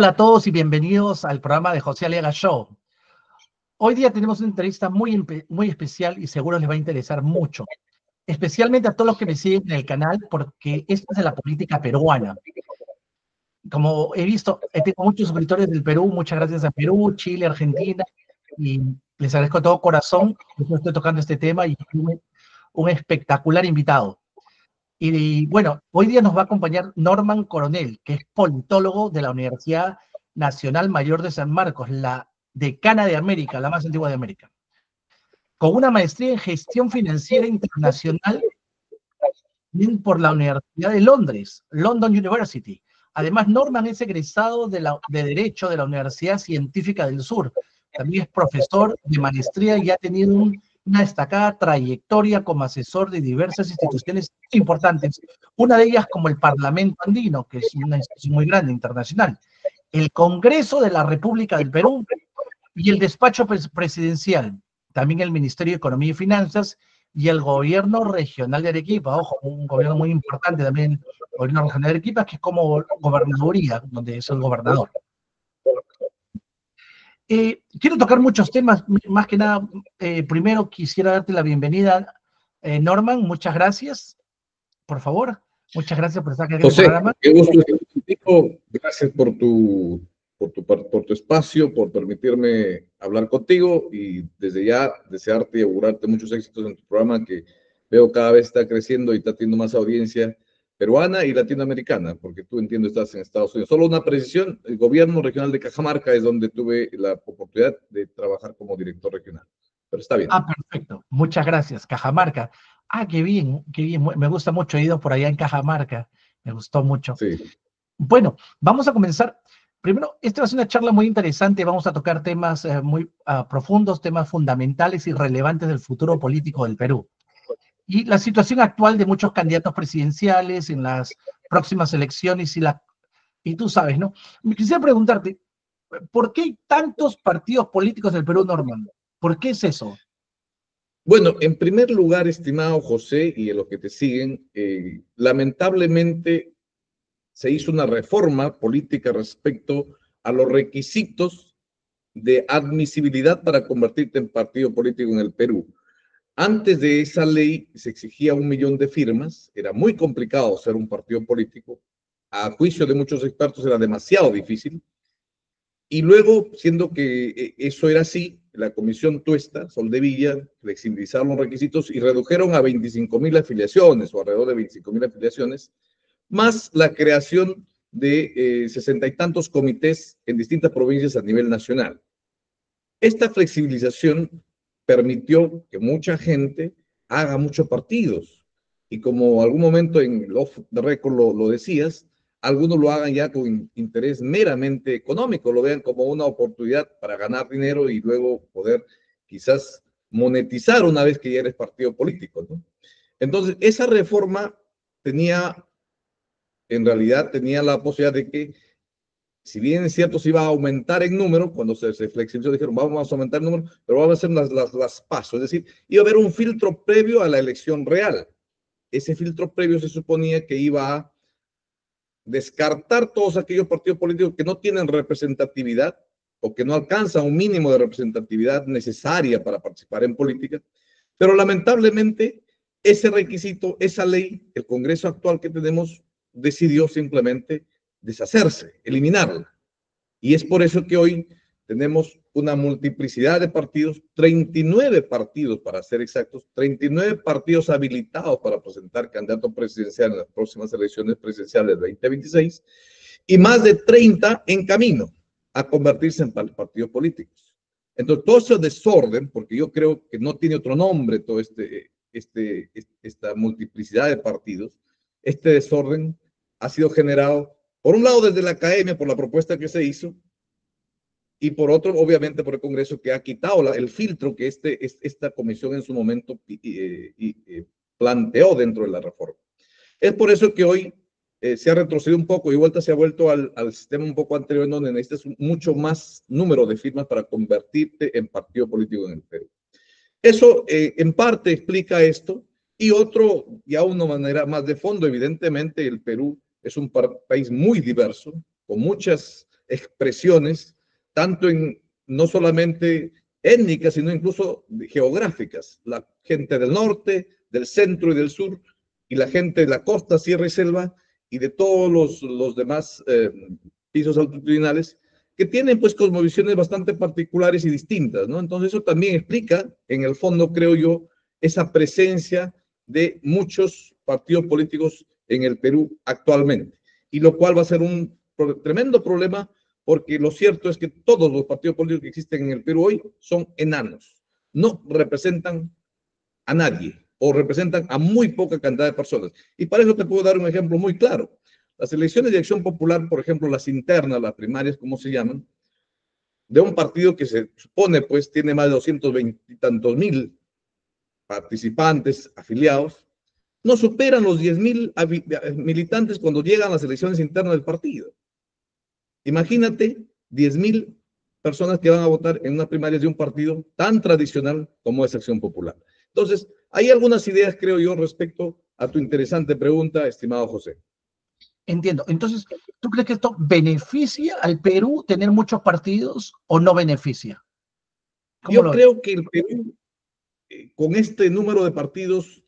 Hola a todos y bienvenidos al programa de José Aliaga Show. Hoy día tenemos una entrevista muy especial y seguro les va a interesar mucho, especialmente a todos los que me siguen en el canal, porque esto es de la política peruana. Como he visto, tengo muchos suscriptores del Perú, muchas gracias a Perú, Chile, Argentina, y les agradezco de todo corazón que yo estoy tocando este tema y un espectacular invitado. Y bueno, hoy día nos va a acompañar Norman Coronel, que es politólogo de la Universidad Nacional Mayor de San Marcos, la decana de América, la más antigua de América, con una maestría en gestión financiera internacional por la Universidad de Londres, London University. Además, Norman es egresado de Derecho de la Universidad Científica del Sur. También es profesor de maestría y ha tenido una destacada trayectoria como asesor de diversas instituciones importantes, una de ellas como el Parlamento Andino, que es una institución muy grande, internacional, el Congreso de la República del Perú y el Despacho Presidencial, también el Ministerio de Economía y Finanzas y el Gobierno Regional de Arequipa, ojo, un gobierno muy importante también, el Gobierno Regional de Arequipa, que es como gobernaduría, donde es el gobernador. Quiero tocar muchos temas, más que nada, primero quisiera darte la bienvenida, Norman, muchas gracias, por favor, muchas gracias por estar aquí en el programa. Qué gusto estar contigo, gracias por tu espacio, por permitirme hablar contigo y desde ya desearte y augurarte muchos éxitos en tu programa que veo cada vez está creciendo y está teniendo más audiencia peruana y latinoamericana, porque tú entiendo estás en Estados Unidos. Solo una precisión, el gobierno regional de Cajamarca es donde tuve la oportunidad de trabajar como director regional, pero está bien. Ah, perfecto, muchas gracias, Cajamarca. Ah, qué bien, me gusta mucho, he ido por allá en Cajamarca, me gustó mucho. Sí. Bueno, vamos a comenzar. Primero, esta va a ser una charla muy interesante, vamos a tocar temas muy profundos, temas fundamentales y relevantes del futuro político del Perú. Y la situación actual de muchos candidatos presidenciales en las próximas elecciones y tú sabes, ¿no? Me quisiera preguntarte, ¿por qué hay tantos partidos políticos del Perú, Norman? ¿Por qué es eso? Bueno, en primer lugar, estimado José, y a los que te siguen, lamentablemente se hizo una reforma política respecto a los requisitos de admisibilidad para convertirte en partido político en el Perú. Antes de esa ley se exigía 1 millón de firmas, era muy complicado ser un partido político, a juicio de muchos expertos era demasiado difícil, y luego, siendo que eso era así, la Comisión Tuesta, Soldevilla, flexibilizaron los requisitos y redujeron a 25,000 afiliaciones o alrededor de 25,000 afiliaciones, más la creación de 60 y tantos comités en distintas provincias a nivel nacional. Esta flexibilización permitió que mucha gente haga muchos partidos y como algún momento en el off the record lo decías, algunos lo hagan ya con interés meramente económico, lo vean como una oportunidad para ganar dinero y luego poder quizás monetizar una vez que ya eres partido político, ¿no? Entonces, esa reforma en realidad tenía la posibilidad de que, si bien es cierto, se iba a aumentar en número, cuando se flexibilizó, dijeron, vamos a aumentar el número, pero vamos a hacer las pasos, es decir, iba a haber un filtro previo a la elección real. Ese filtro previo se suponía que iba a descartar todos aquellos partidos políticos que no tienen representatividad o que no alcanzan un mínimo de representatividad necesaria para participar en política, pero lamentablemente ese requisito, esa ley, el Congreso actual que tenemos decidió simplemente deshacerse, eliminarla. Y es por eso que hoy tenemos una multiplicidad de partidos, 39 partidos para ser exactos, 39 partidos habilitados para presentar candidato presidencial en las próximas elecciones presidenciales del 2026 y más de 30 en camino a convertirse en partidos políticos. Entonces, todo ese desorden, porque yo creo que no tiene otro nombre todo esta multiplicidad de partidos, este desorden ha sido generado, por un lado, desde la academia, por la propuesta que se hizo, y por otro, obviamente, por el Congreso, que ha quitado el filtro que esta comisión en su momento planteó dentro de la reforma. Es por eso que hoy se ha retrocedido un poco y vuelta se ha vuelto al sistema un poco anterior, en donde necesitas mucho más número de firmas para convertirte en partido político en el Perú. Eso en parte explica esto, y otro, ya una manera más de fondo, evidentemente el Perú es un país muy diverso, con muchas expresiones, tanto en no solamente étnicas, sino incluso geográficas. La gente del norte, del centro y del sur, y la gente de la costa, sierra y selva, y de todos los demás pisos altitudinales, que tienen pues cosmovisiones bastante particulares y distintas, ¿no? Entonces eso también explica, en el fondo, creo yo, esa presencia de muchos partidos políticos en el Perú actualmente, y lo cual va a ser un tremendo problema, porque lo cierto es que todos los partidos políticos que existen en el Perú hoy son enanos, no representan a nadie o representan a muy poca cantidad de personas. Y para eso te puedo dar un ejemplo muy claro. Las elecciones de Acción Popular, por ejemplo, las internas, las primarias, como se llaman, de un partido que se supone pues tiene más de 220 y tantos mil participantes, afiliados, no superan los 10,000 militantes cuando llegan las elecciones internas del partido. Imagínate 10,000 personas que van a votar en una primaria de un partido tan tradicional como es Acción Popular. Entonces, hay algunas ideas, creo yo, respecto a tu interesante pregunta, estimado José. Entiendo. Entonces, ¿tú crees que esto beneficia al Perú tener muchos partidos o no beneficia? Yo creo que el Perú, con este número de partidos,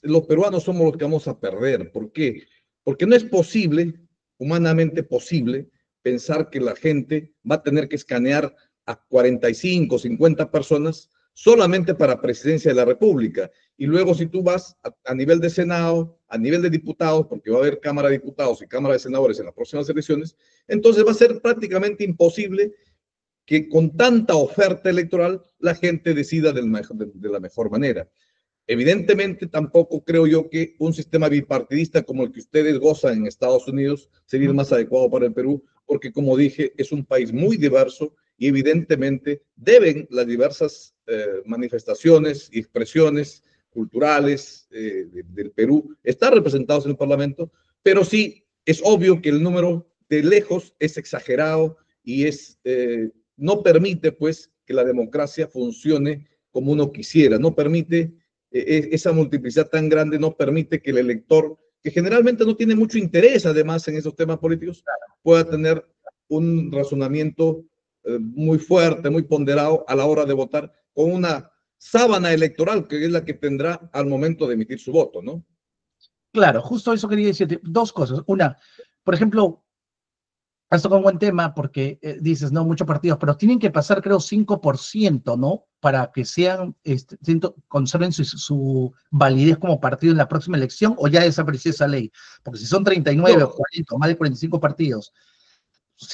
los peruanos somos los que vamos a perder. ¿Por qué? Porque no es posible, humanamente posible, pensar que la gente va a tener que escanear a 45, 50 personas solamente para presidencia de la República. Y luego si tú vas a nivel de Senado, a nivel de diputados, porque va a haber Cámara de Diputados y Cámara de Senadores en las próximas elecciones, entonces va a ser prácticamente imposible que con tanta oferta electoral la gente decida de la mejor manera. Evidentemente, tampoco creo yo que un sistema bipartidista como el que ustedes gozan en Estados Unidos sería el más adecuado para el Perú, porque como dije, es un país muy diverso y evidentemente deben las diversas manifestaciones y expresiones culturales del Perú estar representados en el Parlamento, pero sí es obvio que el número de lejos es exagerado y no permite pues que la democracia funcione como uno quisiera, no permite esa multiplicidad tan grande, no permite que el elector, que generalmente no tiene mucho interés además en esos temas políticos, pueda tener un razonamiento muy fuerte, muy ponderado a la hora de votar, con una sábana electoral que es la que tendrá al momento de emitir su voto, ¿no? Claro, justo eso quería decirte. Dos cosas. Una, por ejemplo, has tocado un buen tema porque dices, no, muchos partidos, pero tienen que pasar, creo, 5%, ¿no? Para que sean, conserven su validez como partido en la próxima elección, o ya desapareció esa ley. Porque si son 39 o 40 o más de 45 partidos,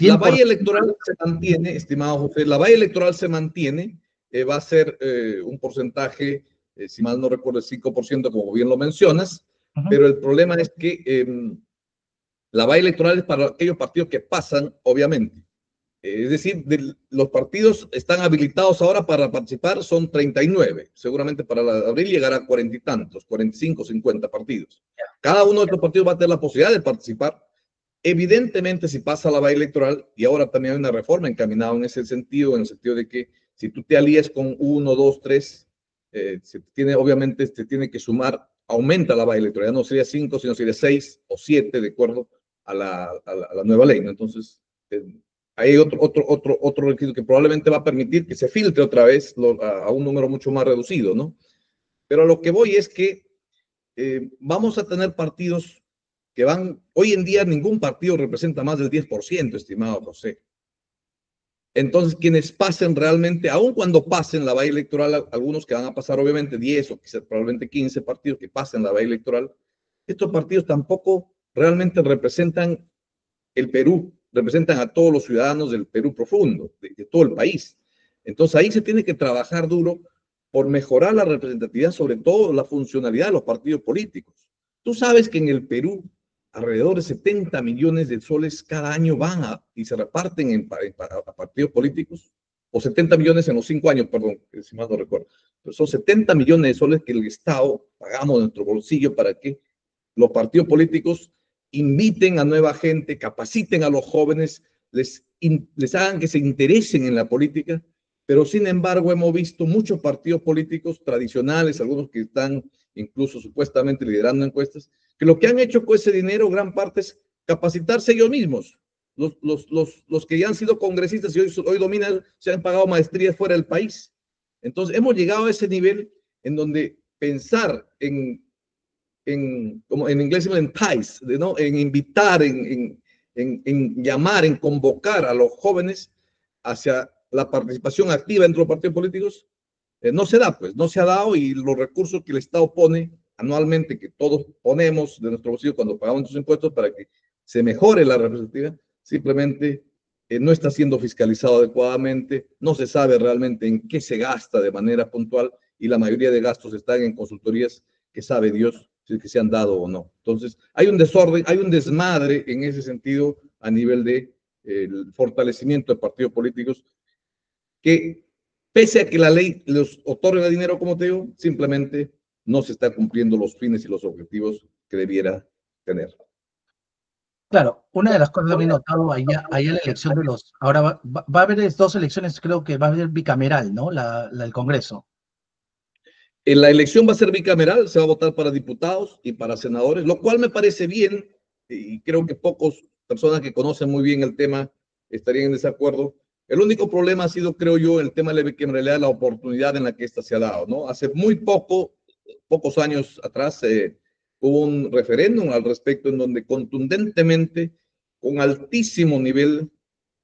la 100%. valla electoral se mantiene, estimado José, la valla electoral se mantiene, va a ser un porcentaje, si mal no recuerdo, el 5%, como bien lo mencionas, pero el problema es que la valla electoral es para aquellos partidos que pasan, obviamente. Es decir, los partidos están habilitados ahora para participar, son 39. Seguramente para abril llegará a 40 y tantos, 45, 50 partidos. Cada uno de estos partidos va a tener la posibilidad de participar. Evidentemente, si pasa la valla electoral, y ahora también hay una reforma encaminada en ese sentido, en el sentido de que si tú te alías con 1, 2, 3, obviamente se tiene que sumar, aumenta la valla electoral, ya no sería 5, sino sería 6 o 7, de acuerdo a la nueva ley, ¿no? Entonces, hay otro requisito que probablemente va a permitir que se filtre otra vez a un número mucho más reducido, ¿no? Pero a lo que voy es que vamos a tener partidos que hoy en día ningún partido representa más del 10%, estimado José. Entonces, quienes pasen realmente, aun cuando pasen la valla electoral, algunos que van a pasar obviamente 10 o quizás probablemente 15 partidos que pasen la valla electoral, estos partidos tampoco realmente representan el Perú, representan a todos los ciudadanos del Perú profundo, de todo el país. Entonces ahí se tiene que trabajar duro por mejorar la representatividad, sobre todo la funcionalidad de los partidos políticos. Tú sabes que en el Perú alrededor de 70 millones de soles cada año y se reparten a partidos políticos, o 70 millones en los 5 años, perdón, si mal no recuerdo. Pero son 70 millones de soles que el Estado pagamos de nuestro bolsillo para que los partidos políticos inviten a nueva gente, capaciten a los jóvenes, les hagan que se interesen en la política, pero sin embargo hemos visto muchos partidos políticos tradicionales, algunos que están incluso supuestamente liderando encuestas, que lo que han hecho con ese dinero, gran parte es capacitarse ellos mismos. los que ya han sido congresistas y hoy dominan, se han pagado maestrías fuera del país. Entonces, hemos llegado a ese nivel en donde pensar como en inglés se llama entice, ¿no? En invitar, en llamar, en convocar a los jóvenes hacia la participación activa dentro de los partidos políticos, no se da, pues, no se ha dado, y los recursos que el Estado pone anualmente, que todos ponemos de nuestro bolsillo cuando pagamos nuestros impuestos para que se mejore la representatividad, simplemente no está siendo fiscalizado adecuadamente, no se sabe realmente en qué se gasta de manera puntual, y la mayoría de gastos están en consultorías que sabe Dios si es que se han dado o no. Entonces, hay un desorden, hay un desmadre en ese sentido a nivel de el fortalecimiento de partidos políticos que, pese a que la ley les otorga dinero, como te digo, simplemente no se está cumpliendo los fines y los objetivos que debiera tener. Claro, una de las cosas que también he notado allá la elección de los, ahora va a haber dos elecciones, creo que va a haber bicameral, ¿no? El Congreso. En la elección va a ser bicameral, se va a votar para diputados y para senadores, lo cual me parece bien, y creo que pocas personas que conocen muy bien el tema estarían en desacuerdo. El único problema ha sido, creo yo, el tema de la bicameralidad, la oportunidad en la que esta se ha dado, ¿no? Hace muy pocos años atrás, hubo un referéndum al respecto en donde contundentemente, con altísimo nivel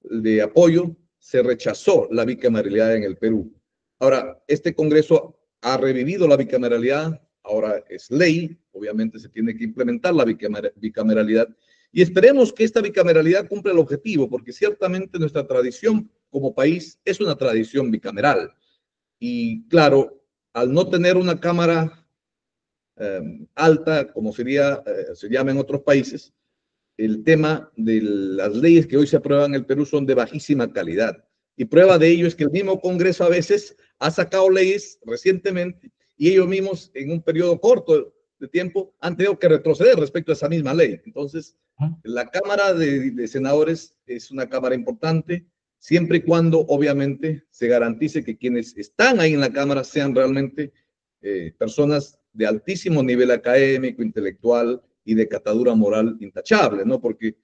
de apoyo, se rechazó la bicameralidad en el Perú. Ahora, este Congreso ha revivido la bicameralidad, ahora es ley, obviamente se tiene que implementar la bicameralidad, y esperemos que esta bicameralidad cumpla el objetivo, porque ciertamente nuestra tradición como país es una tradición bicameral. Y claro, al no tener una cámara alta, como se llama en otros países, el tema de las leyes que hoy se aprueban en el Perú son de bajísima calidad. Y prueba de ello es que el mismo Congreso a veces ha sacado leyes recientemente y ellos mismos en un periodo corto de tiempo han tenido que retroceder respecto a esa misma ley. Entonces, la Cámara de Senadores es una cámara importante, siempre y cuando obviamente se garantice que quienes están ahí en la Cámara sean realmente personas de altísimo nivel académico, intelectual y de catadura moral intachable, ¿no? Porque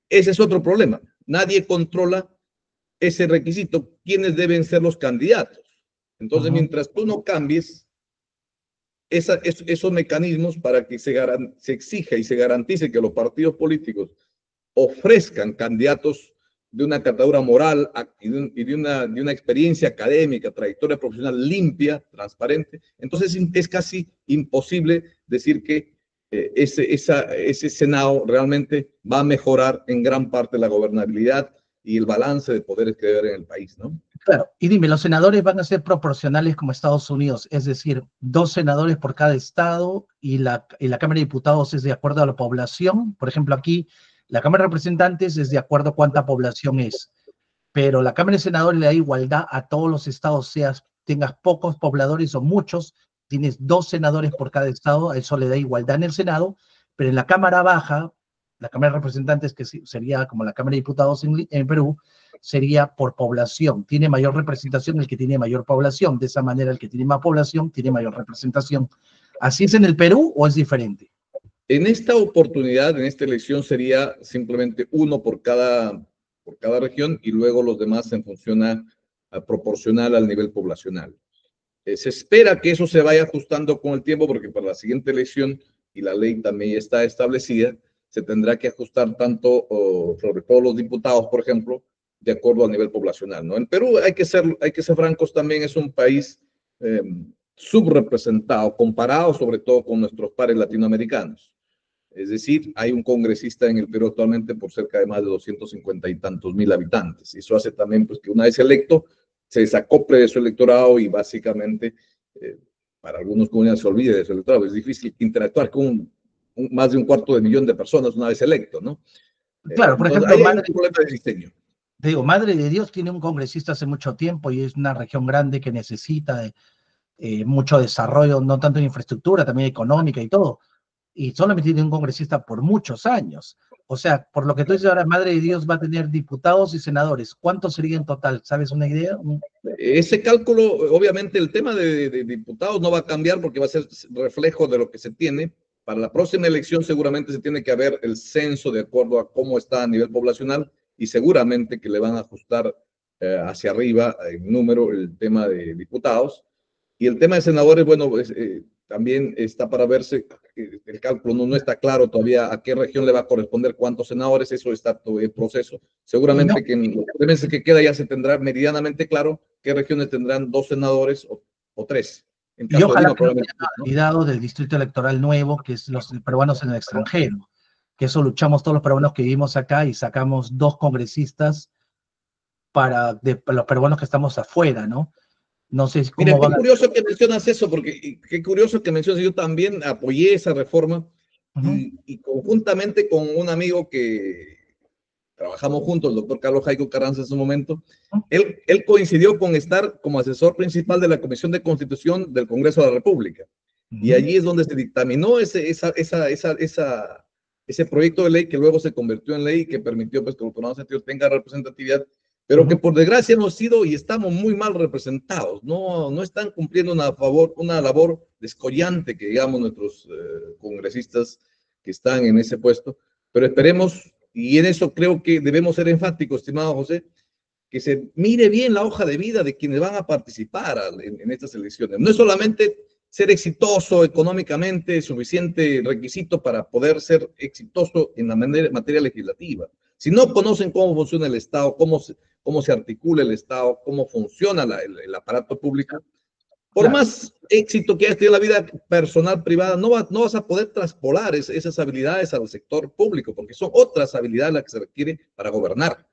ese es otro problema. Nadie controla ese requisito, quiénes deben ser los candidatos. Entonces, mientras tú no cambies esos mecanismos para que se exija y se garantice que los partidos políticos ofrezcan candidatos de una catadura moral y de una experiencia académica, trayectoria profesional limpia, transparente, entonces es casi imposible decir que ese Senado realmente va a mejorar en gran parte la gobernabilidad y el balance de poderes que debe haber en el país, ¿no? Claro, y dime, ¿los senadores van a ser proporcionales como Estados Unidos? Es decir, 2 senadores por cada estado y la Cámara de Diputados es de acuerdo a la población. Por ejemplo, aquí la Cámara de Representantes es de acuerdo a cuánta población es, pero la Cámara de Senadores le da igualdad a todos los estados, tengas pocos pobladores o muchos, tienes 2 senadores por cada estado, a eso le da igualdad en el Senado, pero en la Cámara Baja, la Cámara de Representantes, que sería como la Cámara de Diputados en Perú, sería por población. Tiene mayor representación el que tiene mayor población. De esa manera, el que tiene más población tiene mayor representación. ¿Así es en el Perú o es diferente? En esta oportunidad, en esta elección, sería simplemente uno por cada región y luego los demás en función proporcional al nivel poblacional. Se espera que eso se vaya ajustando con el tiempo porque para la siguiente elección, y la ley también está establecida, se tendrá que ajustar tanto, sobre todo los diputados, por ejemplo, de acuerdo al nivel poblacional, ¿no? En Perú, hay que ser francos, también es un país subrepresentado, comparado sobre todo con nuestros pares latinoamericanos. Es decir, hay un congresista en el Perú actualmente por cerca de más de 250 y tantos mil habitantes. Eso hace también, pues, que una vez electo se desacople de su electorado y básicamente para algunos comunidades se olvide de su electorado. Es difícil interactuar con más de 250.000 de personas una vez electo, ¿no? Claro, por ejemplo, hay un problema de diseño. Te digo, Madre de Dios tiene un congresista hace mucho tiempo y es una región grande que necesita mucho desarrollo, no tanto en infraestructura, también económica y todo. Y solamente tiene un congresista por muchos años. O sea, por lo que tú dices ahora, Madre de Dios va a tener diputados y senadores. ¿Cuántos sería en total? ¿Sabes una idea? Ese cálculo, obviamente el tema de diputados no va a cambiar porque va a ser reflejo de lo que se tiene, para la próxima elección seguramente se tiene que haber el censo de acuerdo a cómo está a nivel poblacional y seguramente que le van a ajustar hacia arriba en número el tema de diputados. Y el tema de senadores, bueno, pues, también está para verse, el cálculo no está claro todavía a qué región le va a corresponder cuántos senadores, eso está todo en proceso. Seguramente que en los 3 meses que queda ya se tendrá medianamente claro qué regiones tendrán 2 senadores o 3. En Y caso de ojalá Lima, que no se probablemente, haya ¿no? olvidado del distrito electoral nuevo, que es los peruanos en el extranjero, que eso luchamos todos los peruanos que vivimos acá y sacamos 2 congresistas para los peruanos que estamos afuera, ¿no? No sé Mira, cómo qué van a... curioso que mencionas eso, porque qué curioso que mencionas, yo también apoyé esa reforma Ujú, y conjuntamente con un amigo que trabajamos juntos, el doctor Carlos Jaico Carranza en su momento, él coincidió con estar como asesor principal de la Comisión de Constitución del Congreso de la República. Y ujú, allí es donde se dictaminó ese proyecto de ley que luego se convirtió en ley y que permitió pues, que los peruanos argentinos tengan representatividad, pero que ujú. por desgracia hemos sido y estamos muy mal representados. No están cumpliendo una labor descollante que digamos nuestros congresistas que están en ese puesto. Pero esperemos, y en eso creo que debemos ser enfáticos, estimado José, que se mire bien la hoja de vida de quienes van a participar en estas elecciones. No es solamente ser exitoso económicamente, suficiente requisito para poder ser exitoso en la materia legislativa. Si no conocen cómo funciona el Estado, cómo se articula el Estado, cómo funciona el aparato público, por Claro, más éxito que hayas tenido en la vida personal, privada, no vas a poder traspolar esas habilidades al sector público, porque son otras habilidades las que se requieren para gobernar.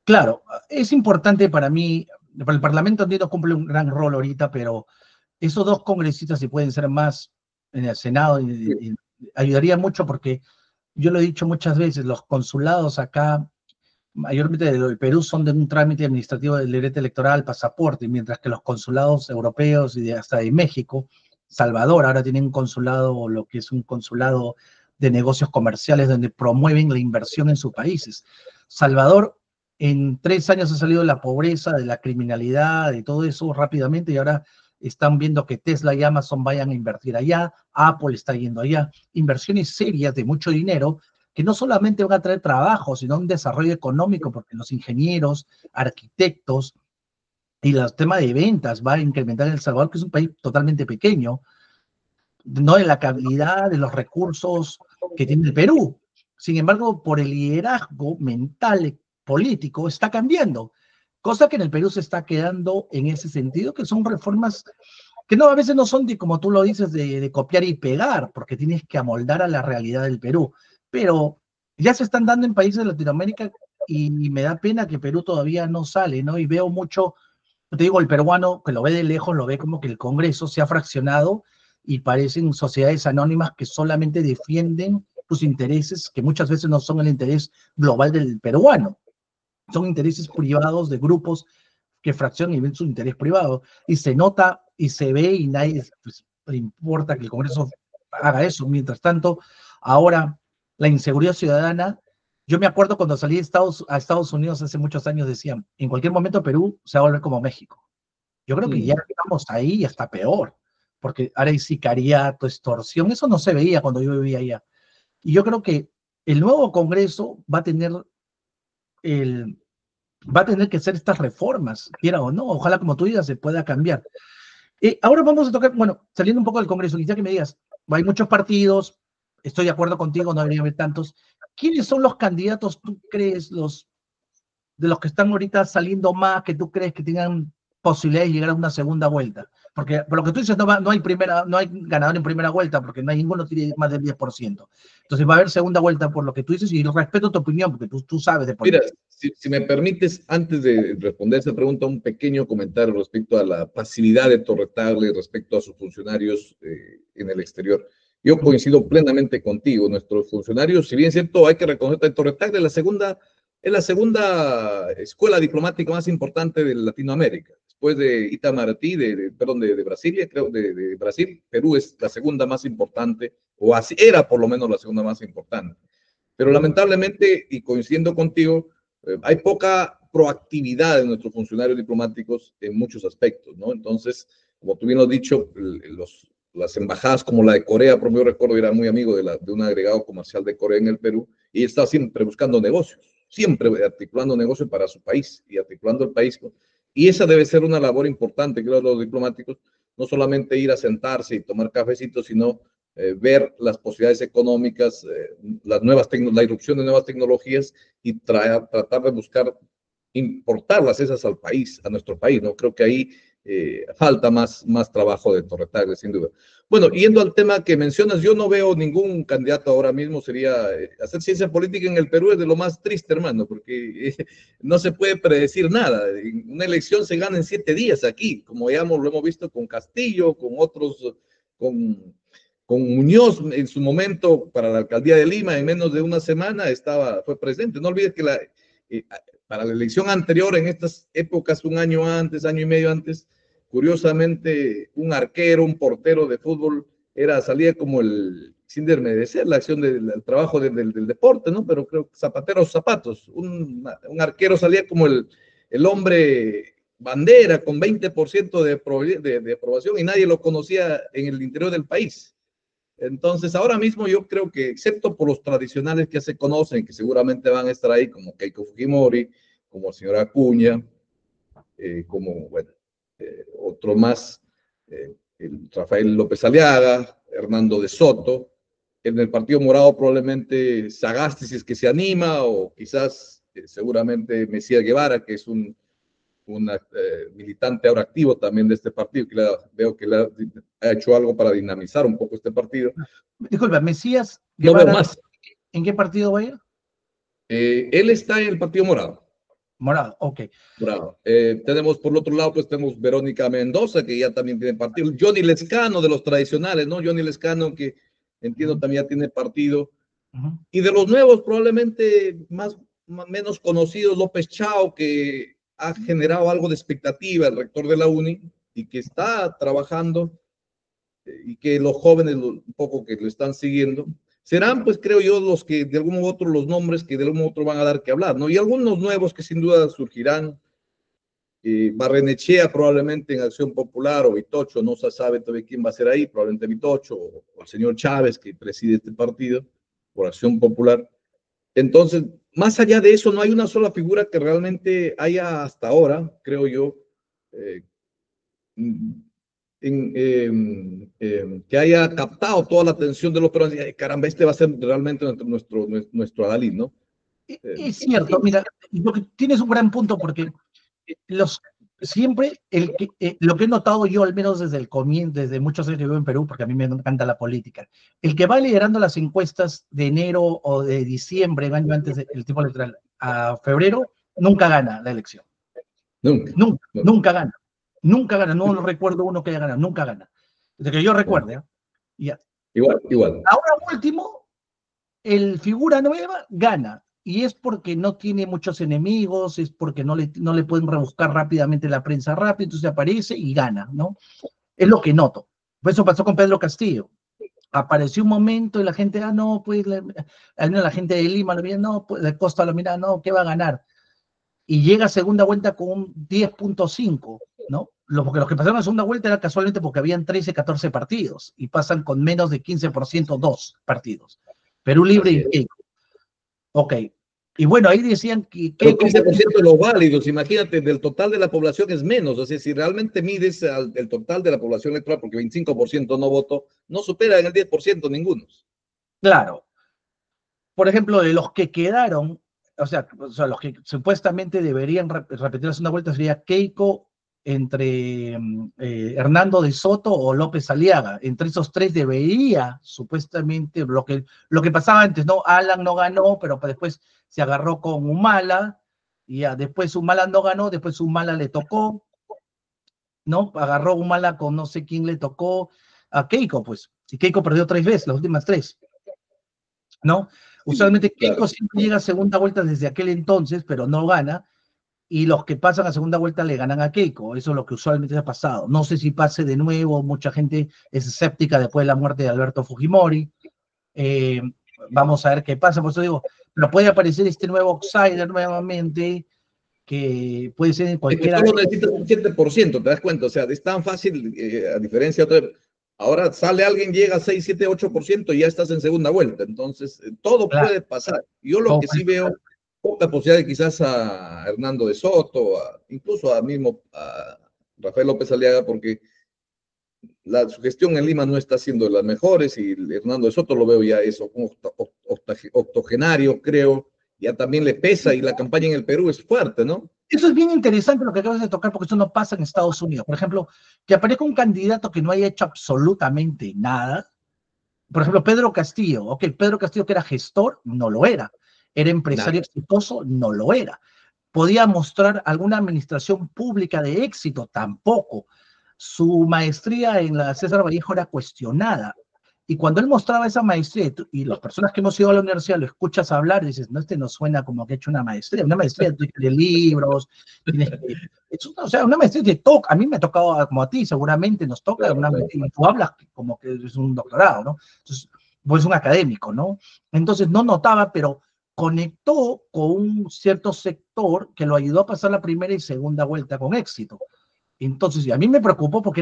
claro. Es importante para mí, para el Parlamento entiendo cumple un gran rol ahorita, pero esos 2 congresistas, si pueden ser más en el Senado, ayudaría mucho porque yo lo he dicho muchas veces, los consulados acá, mayormente del Perú, son de un trámite administrativo del derecho electoral, pasaporte, mientras que los consulados europeos y hasta de México, Salvador, ahora tienen un consulado, lo que es un consulado de negocios comerciales donde promueven la inversión en sus países. Salvador en 3 años ha salido de la pobreza, de la criminalidad, de todo eso rápidamente y ahora están viendo que Tesla y Amazon vayan a invertir allá, Apple está yendo allá, inversiones serias de mucho dinero que no solamente van a traer trabajo, sino un desarrollo económico, porque los ingenieros, arquitectos y los temas de ventas va a incrementar El Salvador, que es un país totalmente pequeño, no de la calidad de los recursos que tiene el Perú. Sin embargo, por el liderazgo mental, político, está cambiando. Cosa que en el Perú se está quedando en ese sentido, que son reformas que no, a veces no son, de, como tú lo dices, de copiar y pegar, porque tienes que amoldar a la realidad del Perú. Pero ya se están dando en países de Latinoamérica y me da pena que Perú todavía no sale, ¿no? Y veo mucho, te digo, el peruano que lo ve de lejos, lo ve como que el Congreso se ha fraccionado y parecen sociedades anónimas que solamente defienden sus intereses, que muchas veces no son el interés global del peruano, son intereses privados de grupos que fraccionan y ven su interés privado. Y se nota y se ve y nadie pues, le importa que el Congreso haga eso. Mientras tanto, ahora la inseguridad ciudadana, yo me acuerdo cuando salí a Estados Unidos hace muchos años, decían, en cualquier momento Perú se va a volver como México. Yo creo que ya estamos ahí y hasta peor, porque ahora hay sicariato, extorsión, eso no se veía cuando yo vivía allá. Y yo creo que el nuevo Congreso el, va a tener que hacer estas reformas, quiera o no. Ojalá, como tú digas, se pueda cambiar. Ahora vamos a tocar, bueno, saliendo un poco del Congreso, quizá que me digas, hay muchos partidos, estoy de acuerdo contigo, no debería haber tantos. ¿Quiénes son los candidatos, tú crees, de los que están ahorita saliendo más, que tú crees que tengan posibilidades de llegar a una segunda vuelta? Porque por lo que tú dices, no hay ganador en primera vuelta, porque no hay ninguno tiene más del 10%. Entonces va a haber segunda vuelta por lo que tú dices y respeto tu opinión, porque tú sabes de Mira, política. si me permites, antes de responder esa pregunta, un pequeño comentario respecto a la pasividad de Torretable respecto a sus funcionarios en el exterior. Yo coincido plenamente contigo. Nuestros funcionarios, si bien es cierto, hay que reconocer que Torretable es la segunda escuela diplomática más importante de Latinoamérica. Después de Itamaraty, perdón, de Brasilia, creo, de Brasil, Perú es la segunda más importante, o así era por lo menos la segunda más importante. Pero lamentablemente, y coincidiendo contigo, hay poca proactividad de nuestros funcionarios diplomáticos en muchos aspectos, ¿no? Entonces, como tú bien lo has dicho, las embajadas como la de Corea, por yo recuerdo, era muy amigo de un agregado comercial de Corea en el Perú, y está siempre buscando negocios, siempre articulando negocios para su país y articulando el país. Y esa debe ser una labor importante, creo, de los diplomáticos, no solamente ir a sentarse y tomar cafecitos, sino ver las posibilidades económicas, la irrupción de nuevas tecnologías y tratar de buscar importarlas esas al país, a nuestro país, ¿no? Creo que ahí falta más trabajo de Torre Tagle, sin duda. Bueno, yendo al tema que mencionas, yo no veo ningún candidato ahora mismo, sería hacer ciencia política en el Perú es de lo más triste, hermano, porque no se puede predecir nada. Una elección se gana en 7 días aquí, como ya lo hemos visto con Castillo, con otros, con Muñoz en su momento para la alcaldía de Lima, en menos de una semana fue presidente. No olvides que para la elección anterior, en estas épocas, un año antes, año y medio antes, curiosamente, un arquero, un portero de fútbol, salía como sin desmerecer la acción del trabajo del deporte, ¿no? Pero creo que zapateros zapatos. Un arquero salía como el hombre bandera con 20% de aprobación y nadie lo conocía en el interior del país. Entonces, ahora mismo yo creo que, excepto por los tradicionales que se conocen, que seguramente van a estar ahí, como Keiko Fujimori, como el señor Acuña, como, bueno, otro más, Rafael López Aliaga, Hernando de Soto. En el Partido Morado probablemente Sagasti, si es que se anima, o quizás, seguramente Mesías Guevara, que es un militante ahora activo también de este partido, que veo que ha hecho algo para dinamizar un poco este partido. Disculpa, Mesías Guevara, no veo más. ¿En qué partido va a ir? Él está en el Partido Morado. Morado, ok. Morado. Tenemos por el otro lado, pues tenemos Verónica Mendoza, que ya también tiene partido. Johnny Lescano, de los tradicionales, ¿no? Johnny Lescano, que entiendo también ya tiene partido. Y de los nuevos, probablemente menos conocidos, López Chao, que ha generado algo de expectativa, el rector de la UNI, y que está trabajando, y que los jóvenes un poco que lo están siguiendo, serán, pues creo yo, los que de algún u otro, los nombres que de algún u otro van a dar que hablar, ¿no? Y algunos nuevos que sin duda surgirán, Barrenechea probablemente en Acción Popular, o Vitocho, no se sabe todavía quién va a ser ahí, probablemente Vitocho, o el señor Chávez, que preside este partido, por Acción Popular. Entonces, más allá de eso, no hay una sola figura que realmente haya hasta ahora, creo yo, que haya captado toda la atención de los peruanos. Caramba, este va a ser realmente nuestro Adalid, ¿no? Es cierto, mira, tienes un gran punto, porque siempre lo que he notado yo, al menos desde el comienzo, desde muchos años que vivo en Perú, porque a mí me encanta la política, el que va liderando las encuestas de enero o de diciembre, un año antes del tiempo electoral, a febrero, nunca gana la elección. Nunca gana. Nunca gana. No recuerdo uno que haya ganado. Nunca gana. Desde que yo recuerde. Ya. Igual. Ahora último, el figura nueva gana. Y es porque no tiene muchos enemigos, es porque no le pueden rebuscar rápidamente la prensa rápido, entonces aparece y gana, ¿no? Es lo que noto. Pues eso pasó con Pedro Castillo. Apareció un momento y la gente, no, pues, al menos la gente de Lima lo mira, no, pues, de Costa lo mira, no, ¿qué va a ganar? Y llega a segunda vuelta con un 10.5, ¿no? Porque los que pasaron a segunda vuelta era casualmente porque habían 13, 14 partidos, y pasan con menos de 15% 2 partidos. Perú Libre y Keiko. Ok. Y bueno, ahí decían que... Pero 15% de los válidos, imagínate, del total de la población es menos. O sea, si realmente mides el total de la población electoral, porque 25% no votó, no supera en el 10% ninguno. Claro. Por ejemplo, de los que quedaron, o sea los que supuestamente deberían repetir la segunda vuelta, sería Keiko, entre Hernando de Soto o López Aliaga. Entre esos tres debería, supuestamente, lo que pasaba antes, ¿no? Alan no ganó, pero después se agarró con Humala, y ya, después Humala no ganó, después Humala le tocó, ¿no? Agarró Humala con no sé quién le tocó, a Keiko, pues. Y Keiko perdió 3 veces, las últimas 3, ¿no? Usualmente Keiko siempre llega a segunda vuelta desde aquel entonces, pero no gana, y los que pasan a segunda vuelta le ganan a Keiko. Eso es lo que usualmente ha pasado. No sé si pase de nuevo, mucha gente es escéptica después de la muerte de Alberto Fujimori. Vamos a ver qué pasa, por eso digo, pero puede aparecer este nuevo outsider nuevamente, que puede ser en cualquiera... Solo necesitas un 7%, te das cuenta, o sea, es tan fácil, a diferencia de otra, Ahora sale alguien, llega a 6, 7, 8% y ya estás en segunda vuelta. Entonces, todo Claro, puede pasar. Yo lo todo que puede sí veo, poca posibilidad de quizás a Hernando de Soto, incluso a mismo a Rafael López Aliaga, porque su gestión en Lima no está siendo de las mejores y Hernando de Soto lo veo ya eso, como octogenario, creo, ya también le pesa y la campaña en el Perú es fuerte, ¿no? Eso es bien interesante lo que acabas de tocar, porque eso no pasa en Estados Unidos. Por ejemplo, que aparezca un candidato que no haya hecho absolutamente nada. Por ejemplo, Pedro Castillo. Ok, Pedro Castillo, que era gestor, no lo era. Era empresario Nada. exitoso, no lo era. Podía mostrar alguna administración pública de éxito, tampoco. Su maestría en la César Vallejo era cuestionada. Y cuando él mostraba esa maestría, y las personas que hemos ido a la universidad lo escuchas hablar, y dices, no, este no suena como que ha hecho una maestría. Una maestría de libros, tienes que, o sea, una maestría te toca, a mí me ha tocado, como a ti, seguramente nos toca, Claro, una claro. maestría, y tú hablas como que es un doctorado, ¿no? Entonces, pues un académico, ¿no? Entonces no notaba, pero conectó con un cierto sector que lo ayudó a pasar la primera y segunda vuelta con éxito. Entonces, y a mí me preocupó porque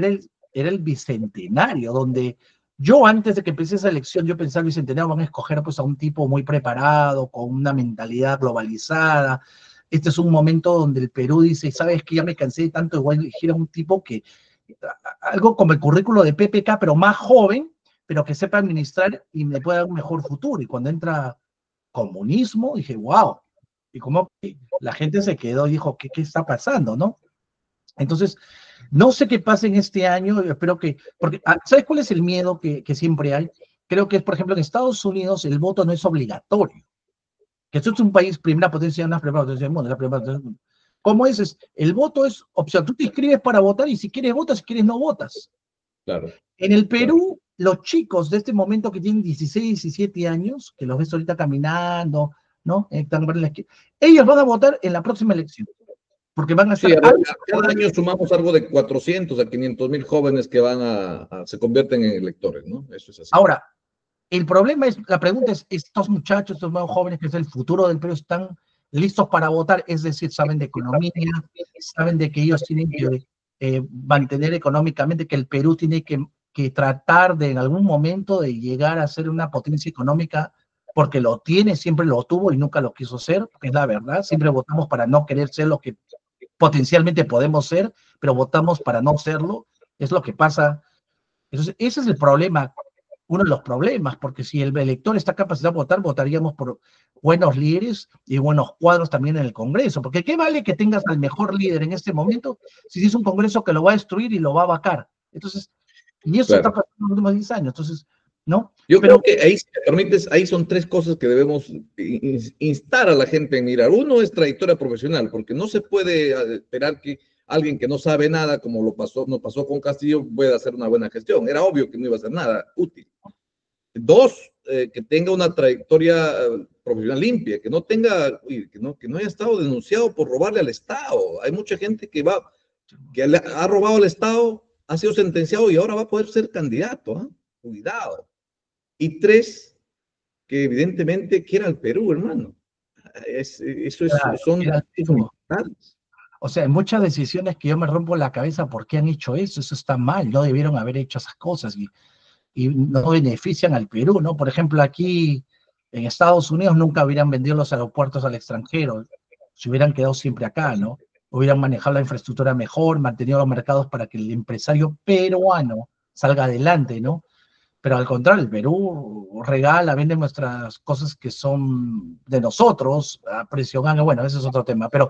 era el bicentenario, donde yo antes de que empecé esa elección, yo pensaba, el bicentenario van a escoger pues a un tipo muy preparado, con una mentalidad globalizada. Este es un momento donde el Perú dice, sabes que ya me cansé de tanto, igual elegir a un tipo que, algo como el currículo de PPK, pero más joven, pero que sepa administrar y me pueda dar un mejor futuro. Y cuando entra comunismo, dije, wow. Y como la gente se quedó y dijo, ¿qué está pasando, no? Entonces, no sé qué pasa en este año, espero que, porque, ¿sabes cuál es el miedo que siempre hay? Creo que es, por ejemplo, en Estados Unidos el voto no es obligatorio, que esto es un país, primera potencia, no es primera potencia del mundo, la primera potencia del mundo. ¿Cómo es? El voto es opción, tú te inscribes para votar y si quieres votas, si quieres no votas. Claro, En el claro. Perú, los chicos de este momento que tienen 16, 17 años, que los ves ahorita caminando, ¿no? Ellos van a votar en la próxima elección, porque van a Sí, estar a ver, aptos a cada votar. año sumamos algo de 400 a 500,000 jóvenes que van se convierten en electores, ¿no? Eso es así. Ahora, el problema es, la pregunta es, estos muchachos, estos nuevos jóvenes que es el futuro del Perú, ¿están listos para votar? Es decir, saben de economía, saben de que ellos tienen que mantener económicamente, que el Perú tiene que tratar de en algún momento de llegar a ser una potencia económica, porque lo tiene, siempre lo tuvo y nunca lo quiso ser, que es la verdad. Siempre votamos para no querer ser lo que potencialmente podemos ser, pero votamos para no serlo. Es lo que pasa. Entonces, ese es el problema, uno de los problemas, porque si el elector está capacitado de votar, votaríamos por buenos líderes y buenos cuadros también en el Congreso, porque ¿qué vale que tengas al mejor líder en este momento si es un Congreso que lo va a destruir y lo va a vacar? Entonces, y eso está Claro. pasando en los últimos 10 años, entonces, ¿no? Yo creo Pero, que ahí, si me permites, ahí son tres cosas que debemos instar a la gente en mirar. Uno es trayectoria profesional, porque no se puede esperar que alguien que no sabe nada, como nos pasó con Castillo, pueda hacer una buena gestión. Era obvio que no iba a hacer nada útil. Dos, que tenga una trayectoria profesional limpia, que no tenga, que no haya estado denunciado por robarle al Estado. Hay mucha gente que ha robado al Estado, ha sido sentenciado y ahora va a poder ser candidato. ¿Eh? Cuidado. Y tres, que evidentemente quiera al Perú, hermano. claro, Son era tipo, fundamentales. o sea, hay muchas decisiones que yo me rompo la cabeza por qué han hecho eso está mal, no debieron haber hecho esas cosas. Y no benefician al Perú, ¿no? Por ejemplo, aquí en Estados Unidos nunca hubieran vendido los aeropuertos al extranjero, se hubieran quedado siempre acá, ¿no? Hubieran manejado la infraestructura mejor, mantenido los mercados para que el empresario peruano salga adelante, ¿no? Pero al contrario, el Perú regala, vende nuestras cosas que son de nosotros a precio gana, bueno, ese es otro tema, pero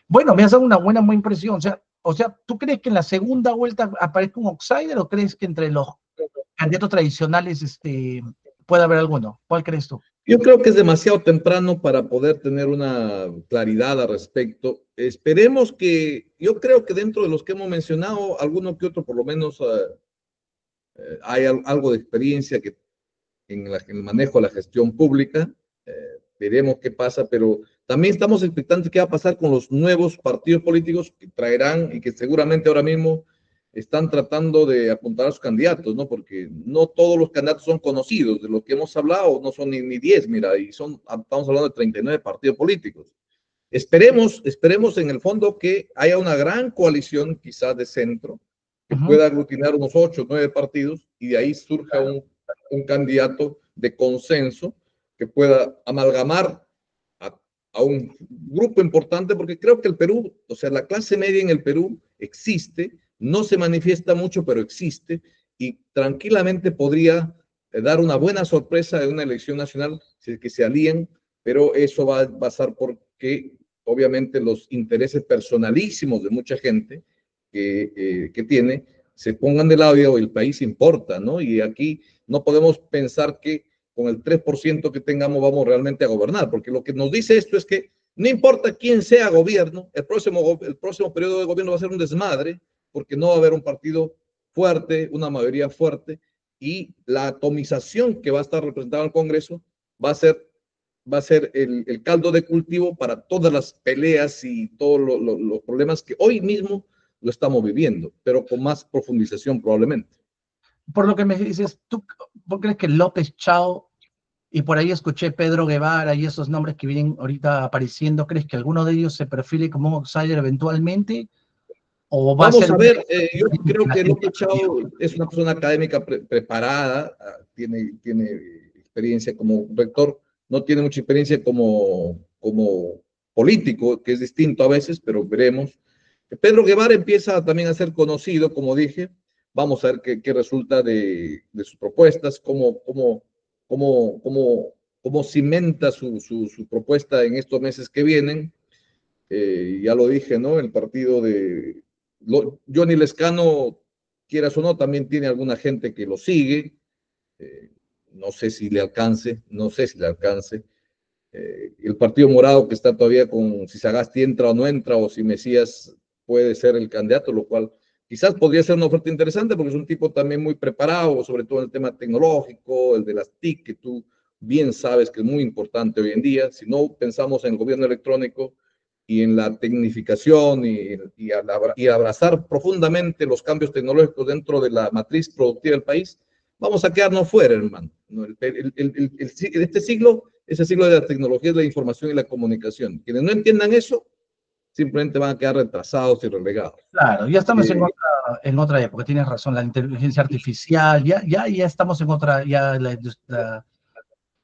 bueno, me has dado una buena muy impresión, o sea, ¿tú crees que en la segunda vuelta aparezca un outsider o crees que entre los candidatos tradicionales puede haber alguno? ¿Cuál crees tú? Yo creo que es demasiado temprano para poder tener una claridad al respecto. Esperemos que, yo creo que dentro de los que hemos mencionado, alguno que otro por lo menos hay algo de experiencia en el manejo de la gestión pública. Veremos qué pasa, pero también estamos expectantes qué va a pasar con los nuevos partidos políticos que traerán y que seguramente ahora mismo están tratando de apuntar a sus candidatos, ¿no? Porque no todos los candidatos son conocidos, de los que hemos hablado no son ni 10, mira, estamos hablando de 39 partidos políticos. Esperemos en el fondo que haya una gran coalición quizás de centro, que pueda aglutinar unos 8 o 9 partidos y de ahí surja un candidato de consenso que pueda amalgamar a un grupo importante, porque creo que el Perú, o sea, la clase media en el Perú existe, no se manifiesta mucho, pero existe, y tranquilamente podría dar una buena sorpresa en una elección nacional si es que se alían, pero eso va a pasar porque obviamente los intereses personalísimos de mucha gente que tiene se pongan de lado y el país importa, ¿no? Y aquí no podemos pensar que con el 3% que tengamos vamos realmente a gobernar, porque lo que nos dice esto es que no importa quién sea gobierno, el próximo periodo de gobierno va a ser un desmadre, porque no va a haber un partido fuerte, una mayoría fuerte, y la atomización que va a estar representada en el Congreso va a ser el caldo de cultivo para todas las peleas y todos los problemas que hoy mismo lo estamos viviendo, pero con más profundización probablemente. Por lo que me dices, ¿tú crees que López Chao y por ahí escuché Pedro Guevara y esos nombres que vienen ahorita apareciendo, ¿crees que alguno de ellos se perfile como un outsider eventualmente? ¿O va a Vamos ser a ver, yo creo la que gente López Chao es una persona académica preparada, tiene experiencia como rector, no tiene mucha experiencia como político, que es distinto a veces, pero veremos. Pedro Guevara empieza también a ser conocido, como dije. Vamos a ver qué resulta de sus propuestas, cómo cimenta su propuesta en estos meses que vienen. Ya lo dije, ¿no? El partido de Johnny Lescano, quieras o no, también tiene alguna gente que lo sigue. Eh, no sé si le alcance, no sé si le alcance. El Partido Morado que está todavía con si Sagasti entra o no entra, o si Mesías puede ser el candidato, lo cual quizás podría ser una oferta interesante porque es un tipo también muy preparado, sobre todo en el tema tecnológico, el de las TIC, que tú bien sabes que es muy importante hoy en día. Si no pensamos en gobierno electrónico y en la tecnificación y abrazar profundamente los cambios tecnológicos dentro de la matriz productiva del país, vamos a quedarnos fuera, hermano. Este siglo es el siglo de la tecnología, de la información y la comunicación. Quienes no entiendan eso, simplemente van a quedar retrasados y relegados. Claro, ya estamos en otra época, tienes razón, la inteligencia artificial, ya estamos en otra, el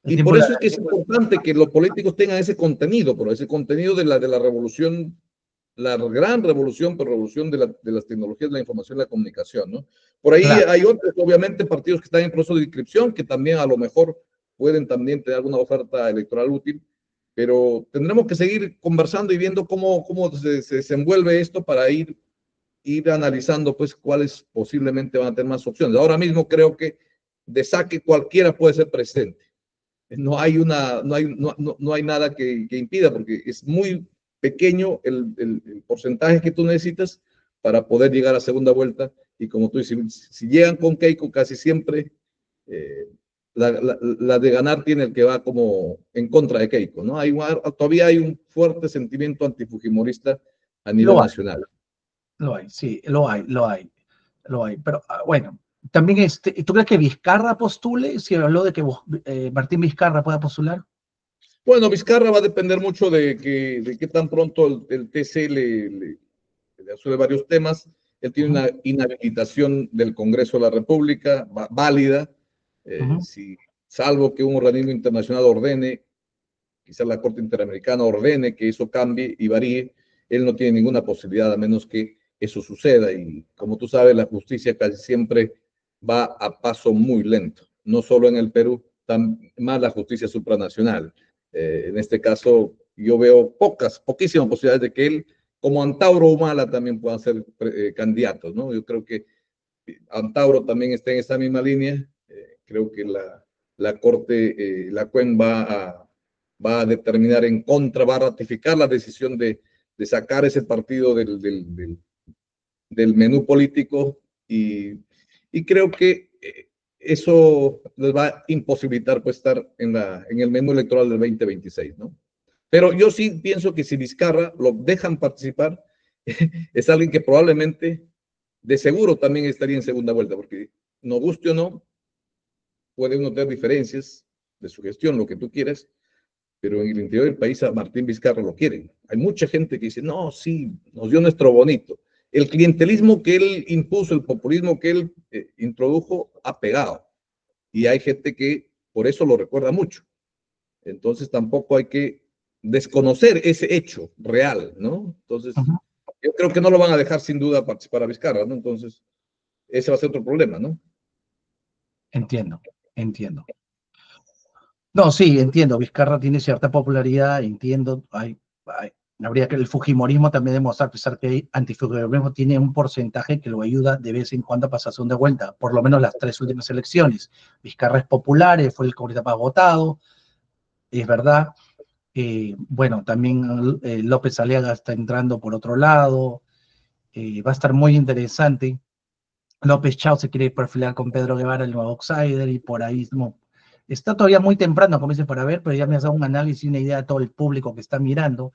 Y tiempo por de la... eso es que es importante que los políticos tengan ese contenido, pero ese contenido de la revolución, la gran revolución, pero revolución de las tecnologías de la información y la comunicación, ¿no? Por ahí Claro, hay otros, obviamente, partidos que están en proceso de inscripción, que también a lo mejor pueden también tener alguna oferta electoral útil, pero tendremos que seguir conversando y viendo cómo se desenvuelve esto para ir analizando pues cuáles posiblemente van a tener más opciones. Ahora mismo creo que de saque cualquiera puede ser presidente. No hay nada que impida, porque es muy pequeño el porcentaje que tú necesitas para poder llegar a segunda vuelta. Y como tú dices, si llegan con Keiko, casi siempre eh, la de ganar tiene el que va como en contra de Keiko, ¿no? Todavía hay un fuerte sentimiento antifujimorista a nivel lo hay, nacional. lo hay, sí, lo hay. Pero bueno, también ¿tú crees que Vizcarra postule? Si habló de que Martín Vizcarra pueda postular. Bueno, Vizcarra va a depender mucho de qué tan pronto el TC le resuelve varios temas. Él tiene una inhabilitación del Congreso de la República válida, si, salvo que un organismo internacional ordene, quizás la Corte Interamericana ordene que eso cambie y varíe, él no tiene ninguna posibilidad a menos que eso suceda. Y como tú sabes, la justicia casi siempre va a paso muy lento, no solo en el Perú, más la justicia supranacional. En este caso, yo veo poquísimas posibilidades de que él, como Antauro Humala, también puedan ser candidatos, ¿no? Yo creo que Antauro también está en esta misma línea. Creo que la Corte, la CUEN va a determinar en contra, va a ratificar la decisión de sacar ese partido del menú político y creo que eso les va a imposibilitar pues estar en el menú electoral del 2026, ¿no? Pero yo sí pienso que si Vizcarra lo dejan participar, es alguien que probablemente, de seguro, también estaría en segunda vuelta, porque no guste o no, puede uno tener diferencias de su gestión, lo que tú quieras, pero en el interior del país a Martín Vizcarra lo quieren. Hay mucha gente que dice, no, sí, nos dio nuestro bonito. el clientelismo que él impuso, el populismo que él introdujo, ha pegado. Y hay gente que por eso lo recuerda mucho. Entonces tampoco hay que desconocer ese hecho real, ¿no? Entonces, yo creo que no lo van a dejar sin duda participar a Vizcarra, ¿no? Entonces, ese va a ser otro problema, ¿no? Entiendo, entiendo. No, sí, entiendo. Vizcarra tiene cierta popularidad, entiendo. Habría que el fujimorismo también demostrar, a pesar que el antifujimorismo tiene un porcentaje que lo ayuda de vez en cuando a pasar segunda vuelta, por lo menos las 3 últimas elecciones. Vizcarra es popular, fue el congresista más votado, es verdad. Bueno, también López Aliaga está entrando por otro lado. Va a estar muy interesante. López Chao se quiere perfilar con Pedro Guevara, el nuevo outsider, y por ahí no. Está todavía muy temprano, como dice, para ver, pero ya me has dado un análisis y una idea de todo el público que está mirando,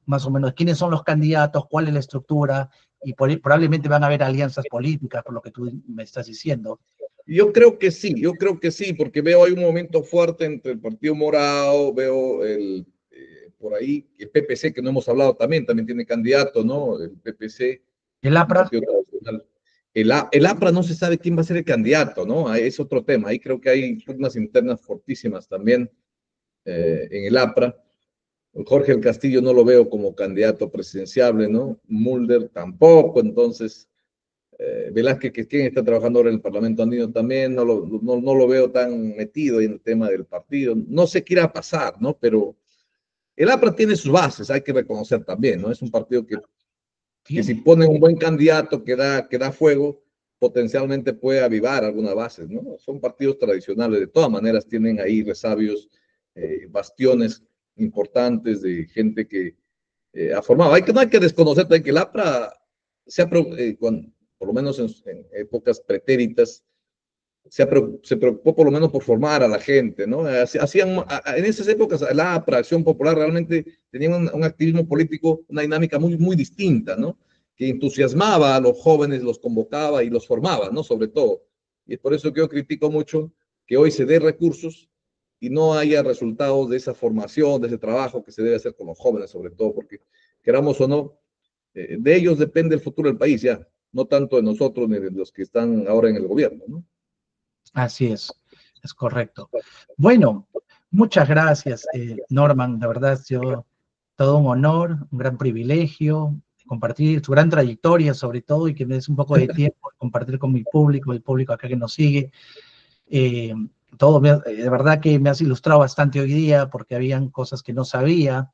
más o menos quiénes son los candidatos, cuál es la estructura, y probablemente van a haber alianzas políticas, por lo que tú me estás diciendo. Yo creo que sí, porque veo hay un momento fuerte entre el Partido Morado, veo por ahí el PPC, que no hemos hablado también tiene candidato, ¿no? El PPC, El APRA. Partido Tradicional. El APRA no se sabe quién va a ser el candidato, ¿no? Es otro tema. Ahí creo que hay pugnas internas fortísimas también en el APRA. Jorge el Castillo no lo veo como candidato presidenciable, ¿no? Mulder tampoco, entonces Velázquez, que quien está trabajando ahora en el Parlamento andino también, no lo veo tan metido en el tema del partido. No sé qué irá a pasar, ¿no? Pero el APRA tiene sus bases, hay que reconocer también, ¿no? Es un partido que si pone un buen candidato que da fuego, potencialmente puede avivar algunas bases, ¿no? Son partidos tradicionales, de todas maneras tienen ahí resabios, bastiones importantes de gente que ha formado. No hay que desconocer también que el APRA, por lo menos en épocas pretéritas, se preocupó por lo menos por formar a la gente, ¿no? En esas épocas la APRA, Acción Popular, realmente tenía un activismo político, una dinámica muy, muy distinta, ¿no? Que entusiasmaba a los jóvenes, los convocaba y los formaba, ¿no? Sobre todo. Y es por eso que yo critico mucho que hoy se dé recursos y no haya resultados de esa formación, de ese trabajo que se debe hacer con los jóvenes, sobre todo, porque queramos o no, de ellos depende el futuro del país ya, no tanto de nosotros ni de los que están ahora en el gobierno, ¿no? Así es correcto. Bueno, muchas gracias, Norman. De verdad ha sido todo un honor, un gran privilegio compartir su gran trayectoria, sobre todo, y que me des un poco de tiempo de compartir con mi público, el público acá que nos sigue. De verdad que me has ilustrado bastante hoy día porque habían cosas que no sabía.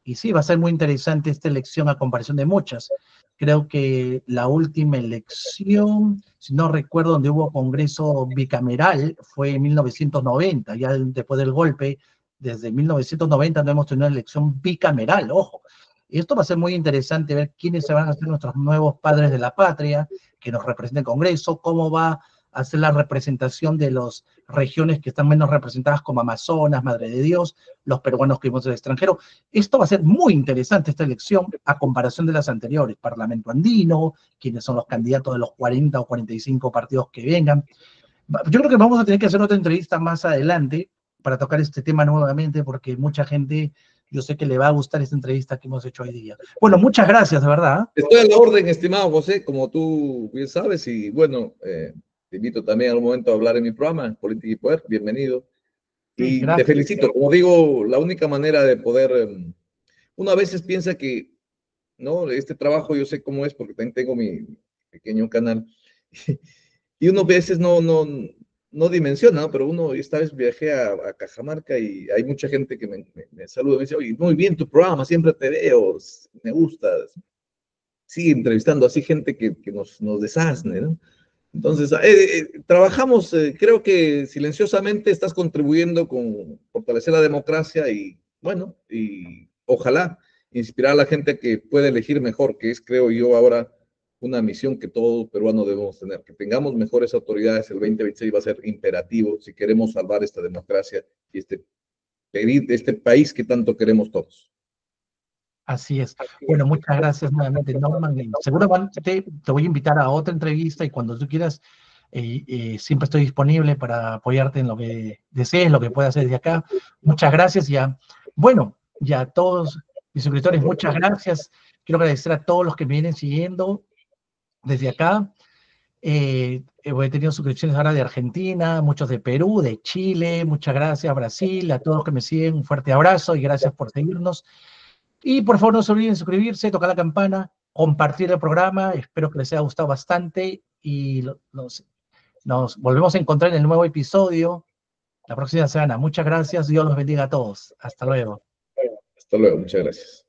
Y sí, va a ser muy interesante esta elección a comparación de muchas. Creo que la última elección, si no recuerdo, donde hubo congreso bicameral, fue en 1990, ya después del golpe, desde 1990 no hemos tenido una elección bicameral, ojo. Y esto va a ser muy interesante ver quiénes se van a ser nuestros nuevos padres de la patria, que nos representen el Congreso, cómo va a ser la representación de las regiones que están menos representadas como Amazonas, Madre de Dios, los peruanos que vivimos en el extranjero. Esto va a ser muy interesante, esta elección, a comparación de las anteriores. Parlamento andino, quiénes son los candidatos de los 40 o 45 partidos que vengan. Yo creo que vamos a tener que hacer otra entrevista más adelante para tocar este tema nuevamente, porque mucha gente, yo sé que le va a gustar esta entrevista que hemos hecho hoy día. Bueno, muchas gracias, de verdad. Estoy a la orden, estimado José, como tú bien sabes, y bueno, te invito también a un momento a hablar en mi programa, Política y Poder, bienvenido. Sí, Y te gracias. felicito, como digo, la única manera de poder, uno a veces piensa que, ¿no? Este trabajo yo sé cómo es, porque también tengo mi pequeño canal, y uno a veces no dimensiona, ¿no? Pero uno, esta vez viajé a Cajamarca y hay mucha gente que me saluda, me dice, oye, muy bien tu programa, siempre te veo, me gusta. Sigue entrevistando así gente que nos desasne, ¿no? Entonces, trabajamos, creo que silenciosamente estás contribuyendo con fortalecer la democracia y, bueno, y ojalá inspirar a la gente que pueda elegir mejor, que es, creo yo, ahora una misión que todo peruano debemos tener, que tengamos mejores autoridades. El 2026 va a ser imperativo si queremos salvar esta democracia y este país que tanto queremos todos. Así es. Bueno, muchas gracias nuevamente, Norman. Seguramente te voy a invitar a otra entrevista y cuando tú quieras, siempre estoy disponible para apoyarte en lo que desees, lo que puedas hacer desde acá. Muchas gracias. Bueno, ya todos mis suscriptores, muchas gracias. Quiero agradecer a todos los que me vienen siguiendo. desde acá. He tenido suscripciones ahora de Argentina, muchos de Perú, de Chile. Muchas gracias, Brasil, a todos los que me siguen, un fuerte abrazo y gracias por seguirnos. Y por favor no se olviden suscribirse, tocar la campana, compartir el programa. Espero que les haya gustado bastante y nos volvemos a encontrar en el nuevo episodio la próxima semana. Muchas gracias, Dios los bendiga a todos. Hasta luego. Hasta luego, muchas gracias.